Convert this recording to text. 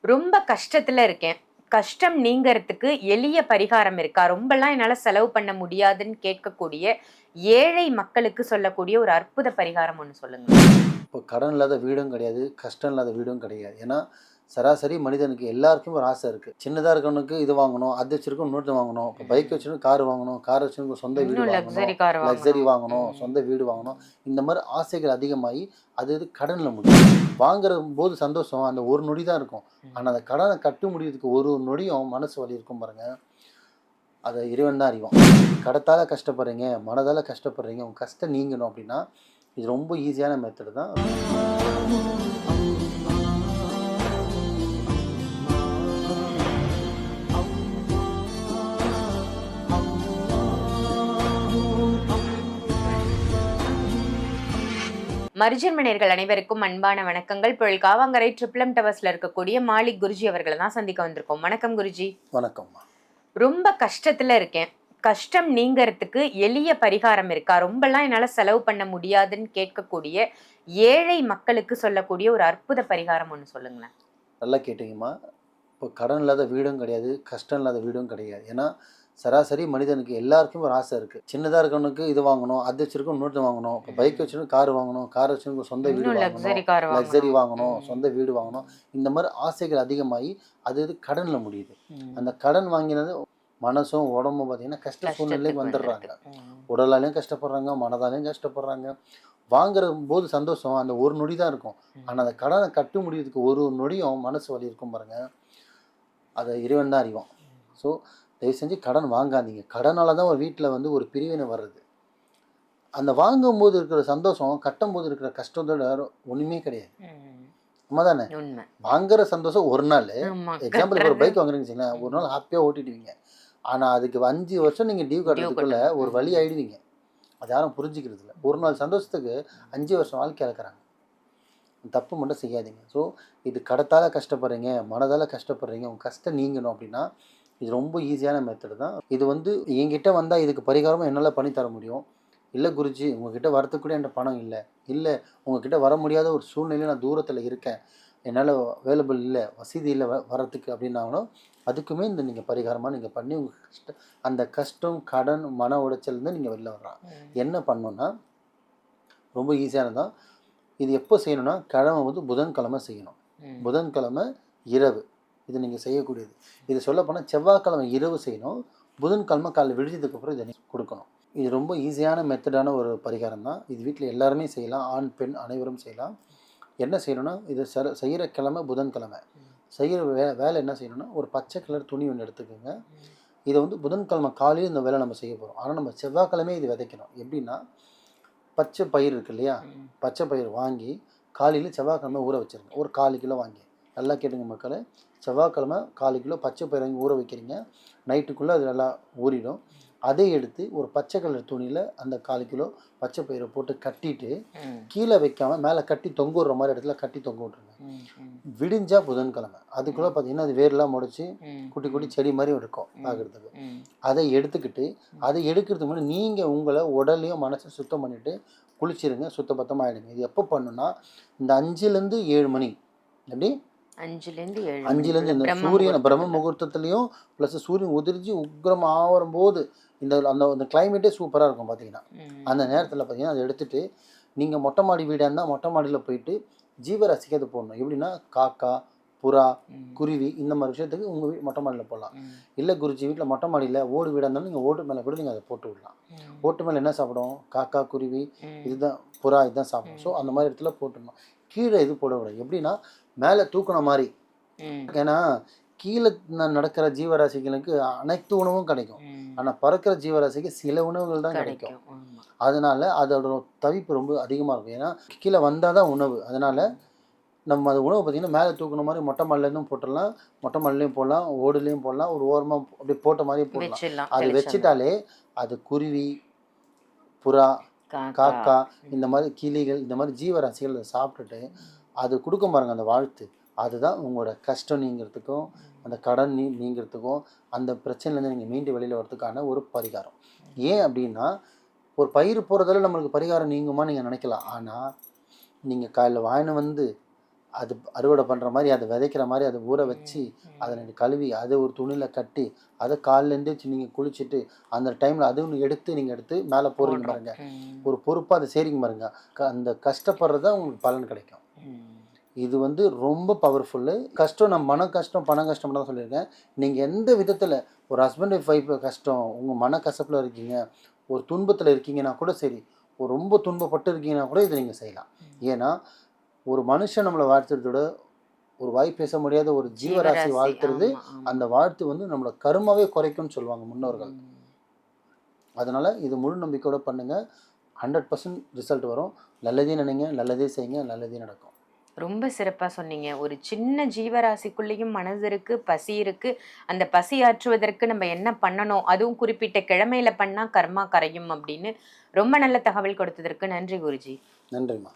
ரொம்ப கஷ்டத்துல இருக்கேன். கஷ்டம் நீங்கறதுக்கு எளிய பரிகாரம் இருக்கா? ரொம்பலாம் என்னால செலவு பண்ண முடியாதுன்னு கேட்கக்கூடிய ஏழை மக்களுக்கு சொல்லக்கூடிய ஒரு அற்புத பரிகாரம் ஒண்ணு சொல்லுங்க. இப்போ கடன் இல்லாத வீடும் கிடையாது, கஷ்டம் இல்லாத வீடும் கிடையாது. ஏன்னா, சராசரி மனிதனுக்கு எல்லாருக்கும் ஒரு ஆசை இருக்கு. சின்னதா இருக்கவனுக்கு இது வாங்கணும், அது வச்சிருக்கவன் இன்னொருத்தன் வாங்கணும். இப்போ பைக் வச்சிருக்கவன் கார் வாங்கணும், கார் வச்சிருக்கவன் சொந்த வீடு இன்னும் வாங்கணும், லக்ஸரி கார் லக்ஸரி வாங்கணும். வாங்கணும், சொந்த வீடு வாங்கணும். இந்த மாரி ஆசைகள் அதிகமாகி அது இது கடன்ல முடியும். வாங்குற போது சந்தோஷம் அந்த ஒரு நொடி தான் இருக்கும். ஆனா, அந்த கடன கட்ட முடியறதுக்கு ஒரு நொடியும் மனசு வலி இருக்கும் பாருங்க. அத இறைவன் தான் அறிவான். கடத்தால கஷ்டப்படுறீங்க, மனதால கஷ்டப்படுறீங்க, உங்க கஷ்டம் நீங்கணும் அப்படின்னா, இது ரொம்ப ஈஸியான மெத்தட் தான். மர்ஜன் நேயர்கள் அனைவருக்கும் அன்பான வணக்கங்கள். பொருள் காவாங்கரை ட்ரிப்ளம் டவர்ஸ்ல இருக்கக்கூடிய மாலிக் குருஜி அவர்களை தான் சந்திக்க வந்திருக்கோம். வணக்கம் குருஜி. வணக்கம்மா. ரொம்ப கஷ்டத்துல இருக்கேன். கஷ்டம் நீங்கறதுக்கு எளிய பரிகாரம் இருக்கா? ரொம்பலாம் என்னால செலவு பண்ண முடியாதுன்னு கேட்கக்கூடிய ஏழை மக்களுக்கு சொல்லக்கூடிய ஒரு அற்புத பரிகாரம் ஒண்ணு சொல்லுங்களேன். நல்லா கேட்டீங்கம்மா. இப்போ கடன் இல்லாத வீடும் கிடையாது, கஷ்டம் இல்லாத வீடும் கிடையாது. ஏன்னா, சராசரி மனிதனுக்கு எல்லாருக்கும் ஒரு ஆசை இருக்கு. சின்னதா இருக்கவனுக்கு இது வாங்கணும், அது வச்சிருக்கவன் இன்னொருத்தன் வாங்கணும். இப்போ பைக் வச்சிருக்கவன் கார் வாங்கணும், கார் வச்சிருக்கவன் சொந்த வீடு இன்னும் வாங்கணும், லக்ஸரி கார் லக்ஸரி வாங்கணும். வாங்கணும், சொந்த வீடு வாங்கணும். இந்த மாரி ஆசைகள் அதிகமாகி அது இது கடன்ல முடியுது. அந்த கடன் வாங்கினது மனசும், உடம்பும் பார்த்தீங்கன்னா கஷ்ட சூழ்நிலைக்கு வந்துடுறாங்க. உடலாலையும் கஷ்டப்படுறாங்க, மனதாலையும் கஷ்டப்படுறாங்க. வாங்குற போது சந்தோஷம் அந்த ஒரு நொடி தான் இருக்கும். ஆனா, அந்த கடன கட்ட முடியறதுக்கு ஒரு நொடியும் மனசு வலி இருக்கும் பாருங்க. அத இறைவன் தான் அறிவான். ஸோ, தயவு செஞ்சு கடன் வாங்காதீங்க. கடனால தான் ஒரு வீட்ல வந்து ஒரு பிரிவினை வர்றது. அந்த வாங்கும்போது இருக்கிற சந்தோஷம், கட்டும்போது இருக்கிற கஷ்டத்தோட ஒண்ணுமே கிடையாது. உண்மதானே? உண்மை. வாங்குற சந்தோஷம் ஒரு நாளு. ஆமா, எக்ஸாம்பிளுக்கு ஒரு கட்டுறது. பைக் வாங்குறீங்கன்னு வச்சுக்கங்களேன், ஒரு நாள் ஹாப்பியா ஓட்டிடுவீங்க. ஆனா, அதுக்கு 5 வருஷம் நீங்க டியூ கட்டுறதுக்குள்ள ஒரு வழி ஆயிடுவீங்க. அது யாரும் புரிஞ்சுக்கிறது இல்ல. ஒரு நாள் சந்தோஷத்துக்கு 5 வருஷம் வாழ்க்கை இழக்குறாங்க. தப்பு மட்டும் செய்யாதீங்க. ஸோ, இது கடத்தால கஷ்டப்படுறீங்க, மனதால கஷ்டப்படுறீங்க, உங்க கஷ்டம் நீங்கணும் அப்படின்னா, இது ரொம்ப ஈஸியான மெத்தட் தான். இது வந்து என்கிட்ட வந்தா இதுக்கு பரிகாரமும் என்னால பண்ணி தர முடியும். இல்ல குருஜி, உங்ககிட்ட வரதுக்கு கூட என்ட்ட பணம் இல்ல. இல்ல உங்ககிட்ட வர முடியாத ஒரு சூழ்நிலையில நான் தூரத்துல இருக்கேன். என்னால அவைலபிள் இல்ல, வசதி இல்ல வரதுக்கு அப்படின்னாலும், அதுக்குமே இந்த நீங்க பரிகாரமா நீங்க பண்ணி உங்க அந்த கஷ்டம், கடன், மன உளைச்சல்லேருந்து நீங்க வெளில வரலாம். என்ன பண்ணணும்னா, ரொம்ப ஈஸியானதுதான். இது எப்போ செய்யணும்னா, கிழமை வந்து புதன்கிழமை செய்யணும். புதன்கிழமை இரவு இது நீங்கள் செய்யக்கூடியது. இது சொல்லப்போனால் செவ்வாய்க்கிழமை இரவு செய்யணும். புதன்கிழமை காலைல விடிஞ்சதுக்கப்புறம் இதை நீங்கள் கொடுக்கணும். இது ரொம்ப ஈஸியான மெத்தடான ஒரு பரிகாரம் தான். இது வீட்டில் எல்லாருமே செய்யலாம். ஆண் பெண் அனைவரும் செய்யலாம். என்ன செய்யணும்னா, இது செய்கிற கிழமை புதன்கிழமை. செய்கிற வேலை என்ன செய்யணும்னா, ஒரு பச்சை கலர் துணி ஒன்று எடுத்துக்கோங்க. இதை வந்து புதன்கிழமை காலையில் இந்த வேலை நம்ம செய்ய போகிறோம். ஆனால் நம்ம செவ்வாய்க்கிழமை இது விதைக்கணும். எப்படின்னா, பச்சை பயிர் இருக்கு இல்லையா, பச்சை பயிர் வாங்கி காலையில் செவ்வாய்க்கிழமை ஊற வச்சுருங்க. ஒரு 1/4 கிலோ வாங்கி. நல்லா கேட்டுங்க மக்களே. செவ்வாய்க்கிழமை 1/4 கிலோ பச்சை பயிர் வாங்கி ஊற வைக்கிறீங்க. நைட்டுக்குள்ளே அது நல்லா ஊறிடும். அதை எடுத்து ஒரு பச்சை கலர் துணியில் அந்த 1/4 கிலோ பச்சை பயிரை போட்டு கட்டிட்டு, கீழே வைக்காமல் மேலே கட்டி தொங்க விடுற மாதிரி இடத்துல கட்டி தொங்க விட்ருங்க. விடிஞ்சா புதன்கிழமை அதுக்குள்ளே பார்த்தீங்கன்னா அது வேர்லாம் முளைச்சி குட்டி குட்டி செடி மாதிரி இருக்கும் பார்க்குறதுக்கு. அதை எடுத்துக்கிட்டு, அதை எடுக்கிறதுக்கு முன்னாடி நீங்கள் உங்களை உடலையும் மனசையும் சுத்தம் பண்ணிவிட்டு குளிச்சிருங்க. சுத்தபத்தமாக ஆகிடுங்க. இது எப்போ பண்ணுன்னா, இந்த 5லேருந்து 7 மணி. எப்படி 5லேருந்து இந்த சூரியன் பிரம்ம முகூர்த்தத்துலேயும் ப்ளஸ் சூரியன் உதிர்ச்சி உக்ரம் ஆவரும் போது இந்த அந்த கிளைமேட்டே சூப்பராக இருக்கும் பார்த்தீங்கன்னா. அந்த நேரத்தில் பார்த்தீங்கன்னா அதை எடுத்துகிட்டு நீங்கள் மொட்டை மாடி வீடாக இருந்தால் மொட்டை மாடியில் போயிட்டு ஜீவராசிக்கு அது போடணும். எப்படின்னா காக்கா, புறா, குருவி இந்த மாதிரி விஷயத்துக்கு உங்கள் மொட்டை மாடியில் போடலாம். இல்லை குருஜி வீட்டில் மொட்டை மாடியில் ஓடு வீடாக இருந்தாலும் நீங்கள் ஓட்டு மேலே கூட நீங்கள் அதை போட்டு விடலாம். ஓட்டு மேலே என்ன சாப்பிடும்? காக்கா, குருவி, இதுதான் புறா, இதுதான் சாப்பிடும். ஸோ அந்த மாதிரி இடத்துல போட்டுடணும். கீழே இது போடக்கூடாது. எப்படின்னா மேலே தூக்குன மாதிரி. ஏன்னா கீழே நடக்கிற ஜீவராசிகளுக்கு அனைத்து உணவும் கிடைக்கும். ஆனால் பறக்கிற ஜீவராசிக்கு சில உணவுகள் தான் கிடைக்கும். அதனால அதோட தவிப்பு ரொம்ப அதிகமாக இருக்கும். ஏன்னா கீழே வந்தால் தான் உணவு. அதனால நம்ம அது உணவு பார்த்திங்கன்னா மேலே தூக்குன மாதிரி மொட்டை மாடிலேருந்தும் போட்டுடலாம், மொட்டை மாடிலையும் போடலாம், ஓடுலேயும் போடலாம், ஒரு ஓரமாக அப்படி போட்ட மாதிரியும் போடலாம். அது வச்சுட்டாலே அது குருவி, புறா, காக்கா, இந்த மாதிரி கிளிகள், இந்த மாதிரி ஜீவராசிகள் அதை சாப்பிட்டுட்டு அது கொடுக்க பாருங்க அந்த வாழ்த்து. அதுதான் உங்களோட கஷ்டம் நீங்கிறதுக்கும், அந்த கடன் நீங்கிறதுக்கும், அந்த பிரச்சனையிலேருந்து நீங்கள் மீண்டு வெளியில் வரதுக்கான ஒரு பரிகாரம். ஏன் அப்படின்னா, ஒரு பயிர் போகிறதால நம்மளுக்கு பரிகாரம் நீங்குமா நீங்கள் நினைக்கலாம். ஆனால் நீங்கள் காலையில் வாங்கின்னு வந்து அது அறுவடை பண்ணுற மாதிரி, அதை விதைக்கிற மாதிரி அதை ஊற வச்சு, அதை நீங்கள் கழுவி அதை ஒரு துணியில் கட்டி, அதை காலிலேருந்து நீங்கள் குளிச்சுட்டு அந்த டைமில் அது ஒன்று நீங்கள் எடுத்து மேலே போகிறீங்க பாருங்க, ஒரு பொறுப்பாக அதை செய்கிறீங்க பாருங்க, அந்த கஷ்டப்படுறது தான் உங்களுக்கு பலன் கிடைக்கும். இது வந்து ரொம்ப பவர்ஃபுல்லு. கஷ்டம் நான் மன கஷ்டம் பண கஷ்டம் தான் சொல்லியிருக்கேன். நீங்கள் எந்த விதத்தில் ஒரு ஹஸ்பண்ட் ஒய்ஃப் கஷ்டம், உங்கள் மன கசப்பில் இருக்கீங்க, ஒரு துன்பத்தில் இருக்கீங்கன்னா கூட சரி, ஒரு ரொம்ப துன்பப்பட்டு இருக்கீங்கன்னா கூட இதை நீங்கள் செய்யலாம். ஏன்னா ஒரு மனுஷன் நம்மளை வாழ்த்துறதோட ஒரு வாய் பேச முடியாத ஒரு ஜீவராசி வாழ்த்துறது, அந்த வாழ்த்து வந்து நம்மளோட கருமாவே குறைக்கும்னு சொல்லுவாங்க முன்னோர்கள். அதனால் இது முழு நம்பிக்கையோட பண்ணுங்கள். 100% ரிசல்ட் வரும். நல்லதே நினைங்க, நல்லதே செய்யுங்க, நல்லதே நடக்கும். ரொம்ப சிறப்பா சொன்னீங்க. ஒரு சின்ன ஜீவராசிக்குள்ளேயும் மனசு இருக்கு, பசி இருக்கு. அந்த பசி ஆற்றுவதற்கு நம்ம என்ன பண்ணணும், அதுவும் குறிப்பிட்ட கிழமையில பண்ணா கர்மா கரையும் அப்படின்னு ரொம்ப நல்ல தகவல் கொடுத்ததற்கு நன்றி குருஜி. நன்றிம்மா.